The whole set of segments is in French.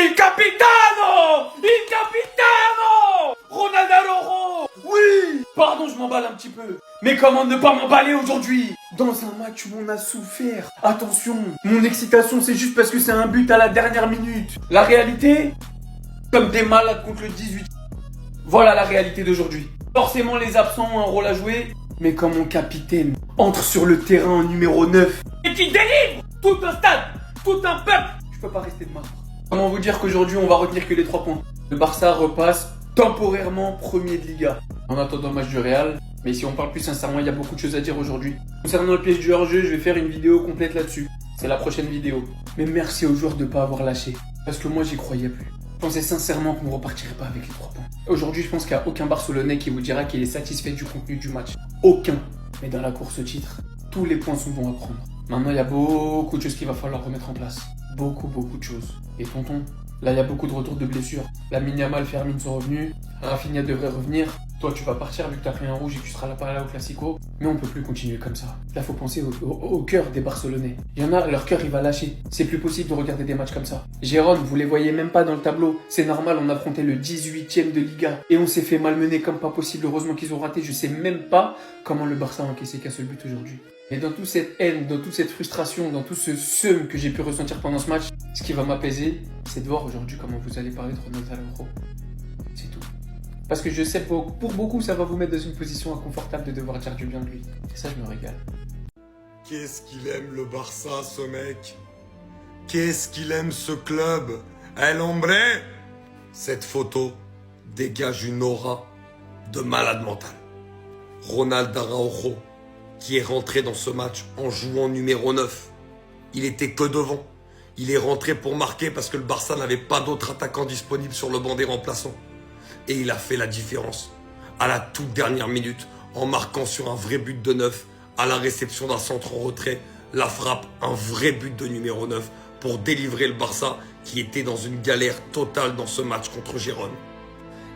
Il capitano! Il capitano! Ronald Araujo! Oui! Pardon, je m'emballe un petit peu. Mais comment ne pas m'emballer aujourd'hui? Dans un match où on a souffert. Attention, mon excitation c'est juste parce que c'est un but à la dernière minute. La réalité, comme des malades contre le 18. Voilà la réalité d'aujourd'hui. Forcément les absents ont un rôle à jouer. Mais quand mon capitaine entre sur le terrain en numéro 9 et qui délivre tout un stade, tout un peuple, je peux pas rester de marbre. Comment vous dire qu'aujourd'hui on va retenir que les 3 points. Le Barça repasse temporairement premier de Liga. En attendant le match du Real, mais si on parle plus sincèrement, il y a beaucoup de choses à dire aujourd'hui. Concernant le piège du hors-jeu, je vais faire une vidéo complète là-dessus. C'est la prochaine vidéo. Mais merci aux joueurs de ne pas avoir lâché. Parce que moi j'y croyais plus. Je pensais sincèrement qu'on ne repartirait pas avec les 3 points. Aujourd'hui, je pense qu'il n'y a aucun Barcelonais qui vous dira qu'il est satisfait du contenu du match. Aucun. Mais dans la course au titre, tous les points sont bons à prendre. Maintenant, il y a beaucoup de choses qu'il va falloir remettre en place. Beaucoup de choses. Et tonton, là, il y a beaucoup de retours de blessures. Lamine Yamal, Fermin sont revenus. Rafinha devrait revenir. Toi, tu vas partir vu que tu as pris un rouge et que tu seras là au Classico. Mais on peut plus continuer comme ça. Là, faut penser au cœur des Barcelonais. Il y en a, leur cœur, il va lâcher. C'est plus possible de regarder des matchs comme ça. Jérôme, vous les voyez même pas dans le tableau. C'est normal, on affrontait le 18e de Liga. Et on s'est fait malmener comme pas possible. Heureusement qu'ils ont raté. Je sais même pas comment le Barça a encaissé qu'un seul but aujourd'hui. Et dans toute cette haine, dans toute cette frustration, dans tout ce seum que j'ai pu ressentir pendant ce match, ce qui va m'apaiser, c'est de voir aujourd'hui comment vous allez parler de Ronald Araujo. C'est tout. Parce que je sais pour beaucoup, ça va vous mettre dans une position inconfortable de devoir dire du bien de lui. Et ça, je me régale. Qu'est-ce qu'il aime le Barça, ce mec? Qu'est-ce qu'il aime ce club? El hombre! Cette photo dégage une aura de malade mental. Ronald Araujo, qui est rentré dans ce match en jouant numéro 9. Il était que devant. Il est rentré pour marquer parce que le Barça n'avait pas d'autres attaquants disponibles sur le banc des remplaçants. Et il a fait la différence à la toute dernière minute en marquant sur un vrai but de 9 à la réception d'un centre en retrait. La frappe, un vrai but de numéro 9 pour délivrer le Barça qui était dans une galère totale dans ce match contre Gérone.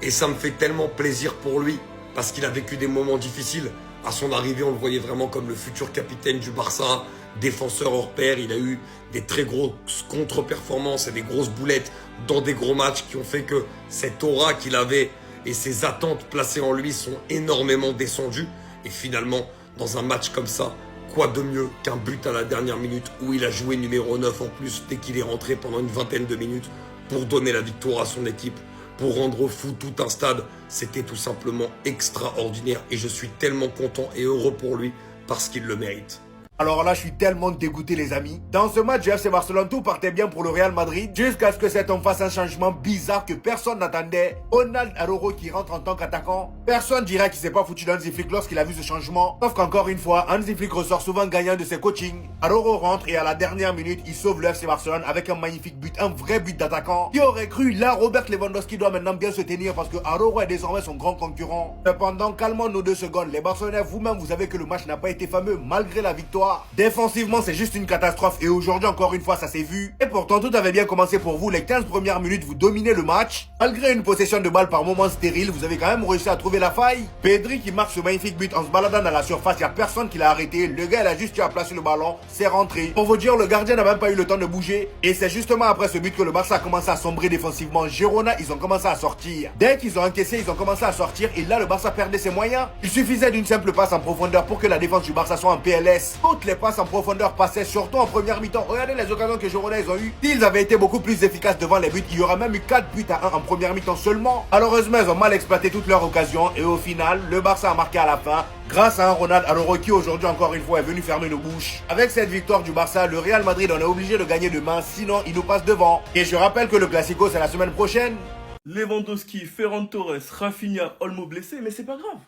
Et ça me fait tellement plaisir pour lui parce qu'il a vécu des moments difficiles. À son arrivée, on le voyait vraiment comme le futur capitaine du Barça, défenseur hors pair. Il a eu des très grosses contre-performances et des grosses boulettes dans des gros matchs qui ont fait que cette aura qu'il avait et ses attentes placées en lui sont énormément descendues. Et finalement, dans un match comme ça, quoi de mieux qu'un but à la dernière minute où il a joué numéro 9 en plus dès qu'il est rentré pendant une vingtaine de minutes pour donner la victoire à son équipe, pour rendre fou tout un stade. C'était tout simplement extraordinaire et je suis tellement content et heureux pour lui parce qu'il le mérite. Alors là, je suis tellement dégoûté, les amis. Dans ce match du FC Barcelone, tout partait bien pour le Real Madrid, jusqu'à ce que cet homme fasse un changement bizarre que personne n'attendait. Ronald Araujo qui rentre en tant qu'attaquant. Personne dirait qu'il s'est pas foutu d'Hansi Flick lorsqu'il a vu ce changement. Sauf qu'encore une fois, Hansi Flick ressort souvent gagnant de ses coachings. Araujo rentre et à la dernière minute, il sauve le FC Barcelone avec un magnifique but, un vrai but d'attaquant. Qui aurait cru? Là, Robert Lewandowski doit maintenant bien se tenir parce que Araujo est désormais son grand concurrent. Cependant, calmons-nous 2 secondes. Les Barcelonais, vous-même, vous savez que le match n'a pas été fameux malgré la victoire. Défensivement, c'est juste une catastrophe et aujourd'hui, encore une fois, ça s'est vu. Et pourtant, tout avait bien commencé pour vous. Les 15 premières minutes, vous dominez le match. Malgré une possession de balle par moments stérile, vous avez quand même réussi à trouver la faille. Pedri qui marque ce magnifique but en se baladant dans la surface, il n'y a personne qui l'a arrêté. Le gars, il a juste eu à placer le ballon, c'est rentré. Pour vous dire, le gardien n'a même pas eu le temps de bouger. Et c'est justement après ce but que le Barça a commencé à sombrer défensivement. Girona, ils ont commencé à sortir. Dès qu'ils ont encaissé, ils ont commencé à sortir et là, le Barça perdait ses moyens. Il suffisait d'une simple passe en profondeur pour que la défense du Barça soit en PLS. Toutes les passes en profondeur passaient, surtout en première mi-temps. Regardez les occasions que Girona ils ont eues. S'ils avaient été beaucoup plus efficaces devant les buts, il y aurait même eu 4 buts à 1 en première mi-temps seulement. Malheureusement, ils ont mal exploité toutes leurs occasions et au final, le Barça a marqué à la fin grâce à un Ronald Araujo qui aujourd'hui encore une fois est venu fermer nos bouches. Avec cette victoire du Barça, le Real Madrid en est obligé de gagner demain, sinon il nous passe devant. Et je rappelle que le Classico c'est la semaine prochaine. Lewandowski, Ferran Torres, Rafinha, Olmo blessé, mais c'est pas grave.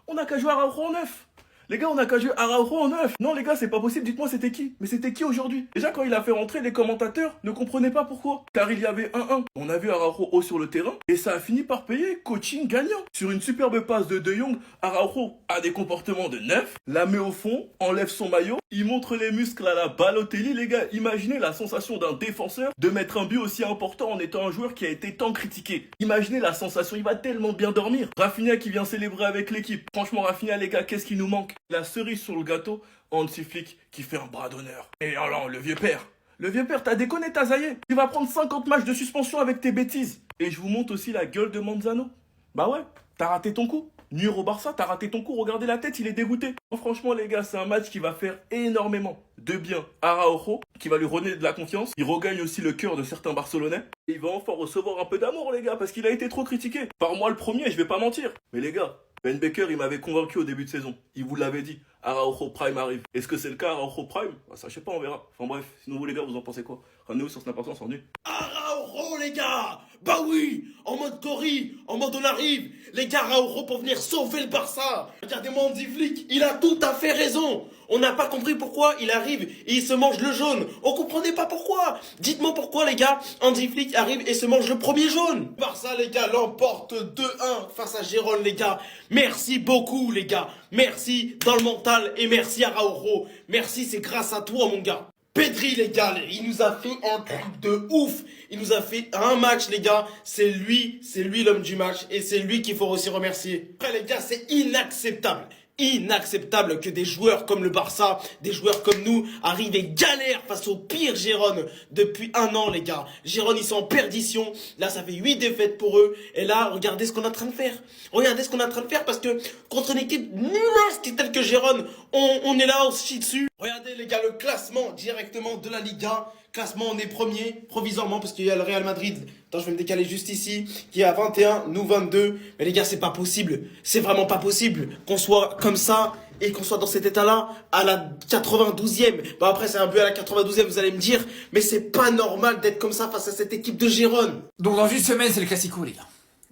On n'a qu'à jouer Araujo en 9. Les gars, on a qu'à jouer Araujo en 9. Non, les gars, c'est pas possible. Dites-moi, c'était qui? Mais c'était qui aujourd'hui? Déjà, quand il a fait rentrer, les commentateurs ne comprenaient pas pourquoi. Car il y avait 1-1. On a vu Araujo haut sur le terrain et ça a fini par payer. Coaching gagnant. Sur une superbe passe de De Jong, Araujo a des comportements de 9, la met au fond, enlève son maillot, il montre les muscles à la Balotelli. Les gars, imaginez la sensation d'un défenseur de mettre un but aussi important en étant un joueur qui a été tant critiqué. Imaginez la sensation, il va tellement bien dormir. Rafinha qui vient célébrer avec l'équipe. Franchement, Rafinha, les gars, qu'est-ce qui nous manque? La cerise sur le gâteau, Hansi Flick qui fait un bras d'honneur. Et alors, le vieux père, Le vieux père, t'as déconné, t'as zaillé. Tu vas prendre 50 matchs de suspension avec tes bêtises. Et je vous montre aussi la gueule de Manzano. Bah ouais, t'as raté ton coup. Nuire au Barça, t'as raté ton coup. Regardez la tête, il est dégoûté. Franchement, les gars, c'est un match qui va faire énormément de bien à Araujo, qui va lui redonner de la confiance. Il regagne aussi le cœur de certains Barcelonais. Et il va enfin recevoir un peu d'amour, les gars, parce qu'il a été trop critiqué. Par moi le premier, je vais pas mentir. Mais les gars, Ben Baker, il m'avait convaincu au début de saison. Il vous l'avait dit. Araujo Prime arrive. Est-ce que c'est le cas, Araujo Prime? Bah, ça, je sais pas, on verra. Enfin bref, sinon vous les gars, vous en pensez quoi? Rendez-vous sur Snap Influence en nu. Araujo, les gars! Bah oui! En mode Tori, en mode on arrive! Les gars, Araujo pour venir sauver le Barça! Regardez-moi Hansi Flick, il a tout à fait raison! On n'a pas compris pourquoi il arrive et il se mange le jaune. On comprenait pas pourquoi. Dites-moi pourquoi, les gars, Hansi Flick arrive et se mange le premier jaune. Barça, les gars, l'emporte 2-1 face à Gérone, les gars. Merci beaucoup, les gars. Merci dans le mental et merci Araujo. Merci, c'est grâce à toi, mon gars. Pedri, les gars, il nous a fait un truc de ouf. Il nous a fait un match, les gars. C'est lui l'homme du match et c'est lui qu'il faut aussi remercier. Après, les gars, c'est inacceptable. Inacceptable que des joueurs comme le Barça, des joueurs comme nous, arrivent et galèrent face au pire Gérone depuis un an, les gars. Gérone, ils sont en perdition. Là, ça fait 8 défaites pour eux. Et là, regardez ce qu'on est en train de faire. Regardez ce qu'on est en train de faire parce que contre une équipe nulle telle que Gérone, on est là, on se chie dessus. Regardez, les gars, le classement directement de la Liga. Classement, on est premier, provisoirement, parce qu'il y a le Real Madrid. Attends, je vais me décaler juste ici, qui est à 21, nous 22. Mais les gars, c'est pas possible. C'est vraiment pas possible qu'on soit comme ça et qu'on soit dans cet état-là à la 92e. Bah après, c'est un peu à la 92e, vous allez me dire. Mais c'est pas normal d'être comme ça face à cette équipe de Gérone. Donc dans une semaine, c'est le Classico, les gars.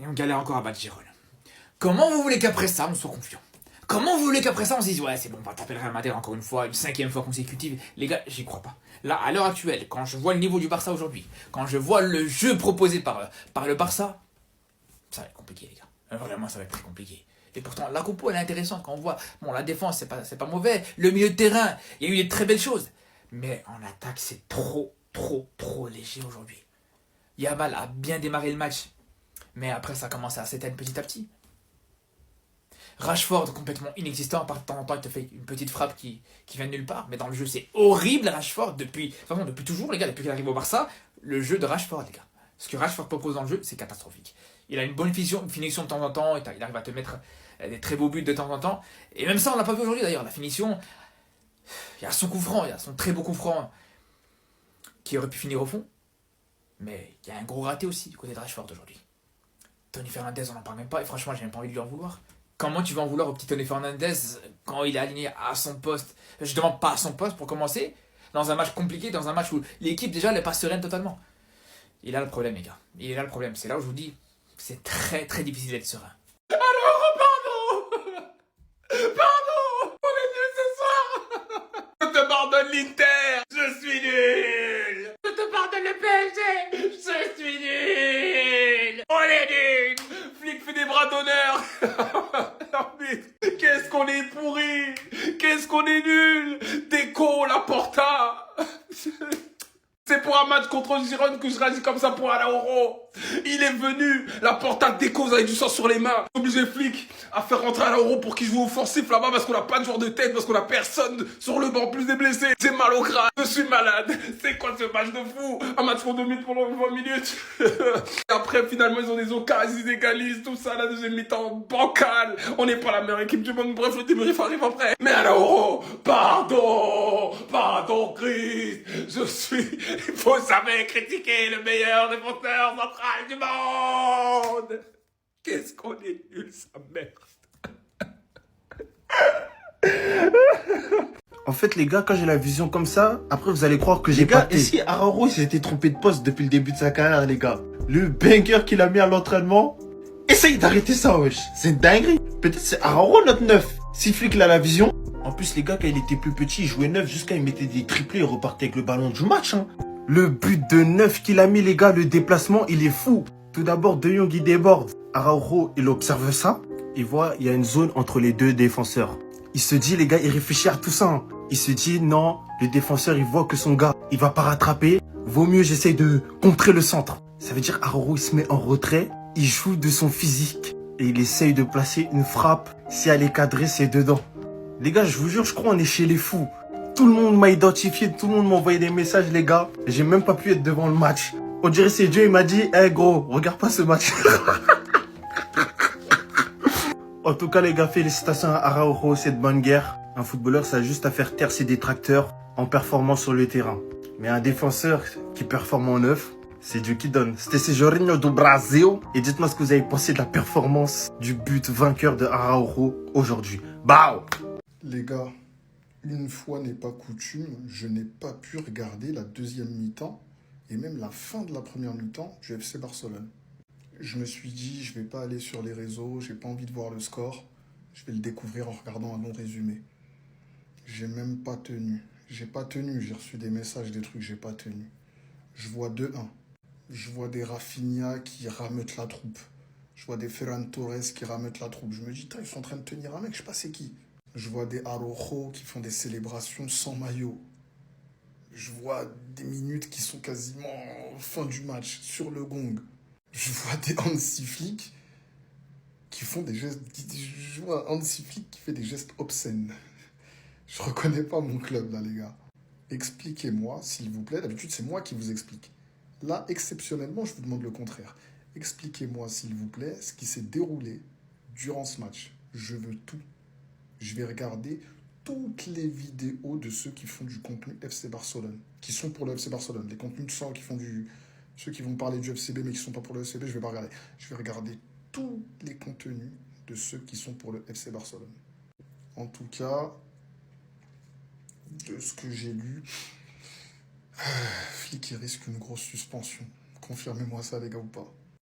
Et on galère encore à battre Gérone. Comment vous voulez qu'après ça, on soit confiant? Comment vous voulez qu'après ça, on se dise, ouais, c'est bon, on va taper le Real Madrid encore une fois, une 5e fois consécutive? Les gars, j'y crois pas. Là, à l'heure actuelle, quand je vois le niveau du Barça aujourd'hui, quand je vois le jeu proposé par le Barça, ça va être compliqué, les gars. Vraiment, ça va être très compliqué. Et pourtant, la compo, elle est intéressante. Quand on voit, bon, la défense, c'est pas mauvais. Le milieu de terrain, il y a eu des très belles choses. Mais en attaque, c'est trop léger aujourd'hui. Yamal a bien démarré le match. Mais après, ça commence à s'éteindre petit à petit. Rashford, complètement inexistant. Par temps en temps, il te fait une petite frappe qui vient de nulle part. Mais dans le jeu, c'est horrible, Rashford. Depuis toujours, les gars, depuis qu'il arrive au Barça, le jeu de Rashford, les gars. Ce que Rashford propose dans le jeu, c'est catastrophique. Il a une bonne finition de temps en temps. Il arrive à te mettre des très beaux buts de temps en temps. Et même ça, on l'a pas vu aujourd'hui, d'ailleurs. La finition, il y a son coup franc, il y a son très beau coup franc qui aurait pu finir au fond. Mais il y a un gros raté aussi du côté de Rashford aujourd'hui. Tony Fernandez, on n'en parle même pas. Et franchement, j'ai même pas envie de lui en vouloir. Comment tu vas en vouloir au petit Tony Fernandez quand il est aligné à son poste? Je demande pas à son poste pour commencer. Dans un match compliqué, dans un match où l'équipe déjà n'est pas sereine totalement. Il a le problème, les gars. Il est là le problème. C'est là où je vous dis, c'est très difficile d'être serein. Pardon, on est nul ce soir. Je te pardonne l'Inter, je suis nul. Je te pardonne le PSG, je suis nul. On est nul. Flick fait des bras d'honneur. Non mais, qu'est-ce qu'on est pourri. Qu'est-ce qu'on est nul. Déco, la Porta. C'est pour un match contre Girone que je réagis comme ça pour Araujo. Il est venu, la Porta déco, vous avez du sang sur les mains. Obligé Flick à faire rentrer Araujo pour qu'il joue offensif là-bas parce qu'on n'a pas de joueur de tête, parce qu'on n'a personne sur le banc, plus des blessés. C'est mal au crâne, je suis malade. C'est quoi ce match de fou? Un match qu'on domine pendant 20 minutes. Et après, finalement, ils ont des occasions, ils égalisent, tout ça, la deuxième mi-temps, bancale. On n'est pas la meilleure équipe du monde, bref, le débrief arrive après. Mais Araujo, pardon, Christ, je suis... Vous savez critiquer le meilleur défenseur central du monde. Qu'est-ce qu'on est nul, sa merde. En fait, les gars, quand j'ai la vision comme ça, après vous allez croire que j'ai Les gars, pâté. et si Araujo s'était trompé de poste depuis le début de sa carrière, les gars? Le banger qu'il a mis à l'entraînement, essaye d'arrêter ça, wesh. C'est une dinguerie. Peut-être c'est Araujo notre neuf. Si Flick il a la vision. En plus, les gars, quand il était plus petit, il jouait neuf jusqu'à il mettait des triplés, il repartait avec le ballon du match, hein. Le but de 9 qu'il a mis, les gars, le déplacement, il est fou. Tout d'abord, De Jong, il déborde. Araujo, il observe ça. Il voit, il y a une zone entre les deux défenseurs. Il se dit, les gars, il réfléchit à tout ça, hein. Il se dit, non, le défenseur, il voit que son gars, il va pas rattraper. Vaut mieux, j'essaye de contrer le centre. Ça veut dire, Araujo, il se met en retrait. Il joue de son physique. Et il essaye de placer une frappe. Si elle est cadrée, c'est dedans. Les gars, je vous jure, je crois on est chez les fous. Tout le monde m'a identifié, tout le monde m'a envoyé des messages, les gars. J'ai même pas pu être devant le match. On dirait c'est Dieu, il m'a dit, hey gros, regarde pas ce match. En tout cas, les gars, félicitations à Araujo, cette bonne guerre. Un footballeur, ça a juste à faire taire ses détracteurs en performant sur le terrain. Mais un défenseur qui performe en neuf, c'est Dieu qui donne. C'était Jorginho do Brasil. Et dites-moi ce que vous avez pensé de la performance du but vainqueur de Araujo aujourd'hui. Bao! Les gars, une fois n'est pas coutume, je n'ai pas pu regarder la deuxième mi-temps et même la fin de la première mi-temps du FC Barcelone. Je me suis dit, je vais pas aller sur les réseaux, j'ai pas envie de voir le score, je vais le découvrir en regardant un long résumé. J'ai même pas tenu. J'ai pas tenu, j'ai reçu des messages, des trucs, j'ai pas tenu. Je vois 2-1. Je vois des Rafinha qui rameutent la troupe. Je vois des Ferran Torres qui rameutent la troupe. Je me dis, ils sont en train de tenir un mec, je sais pas c'est qui. Je vois des Araujo qui font des célébrations sans maillot. Je vois des minutes qui sont quasiment fin du match, sur le gong. Je vois des Hansi Flick qui font des gestes... Je vois un Hansi Flick qui fait des gestes obscènes. Je reconnais pas mon club, là, les gars. Expliquez-moi, s'il vous plaît. D'habitude, c'est moi qui vous explique. Là, exceptionnellement, je vous demande le contraire. Expliquez-moi, s'il vous plaît, ce qui s'est déroulé durant ce match. Je veux tout. Je vais regarder toutes les vidéos de ceux qui font du contenu FC Barcelone, qui sont pour le FC Barcelone. Les contenus de sang qui font du... Ceux qui vont parler du FCB mais qui ne sont pas pour le FCB, je vais pas regarder. Je vais regarder tous les contenus de ceux qui sont pour le FC Barcelone. En tout cas, de ce que j'ai lu, Flick il risque une grosse suspension. Confirmez-moi ça les gars ou pas.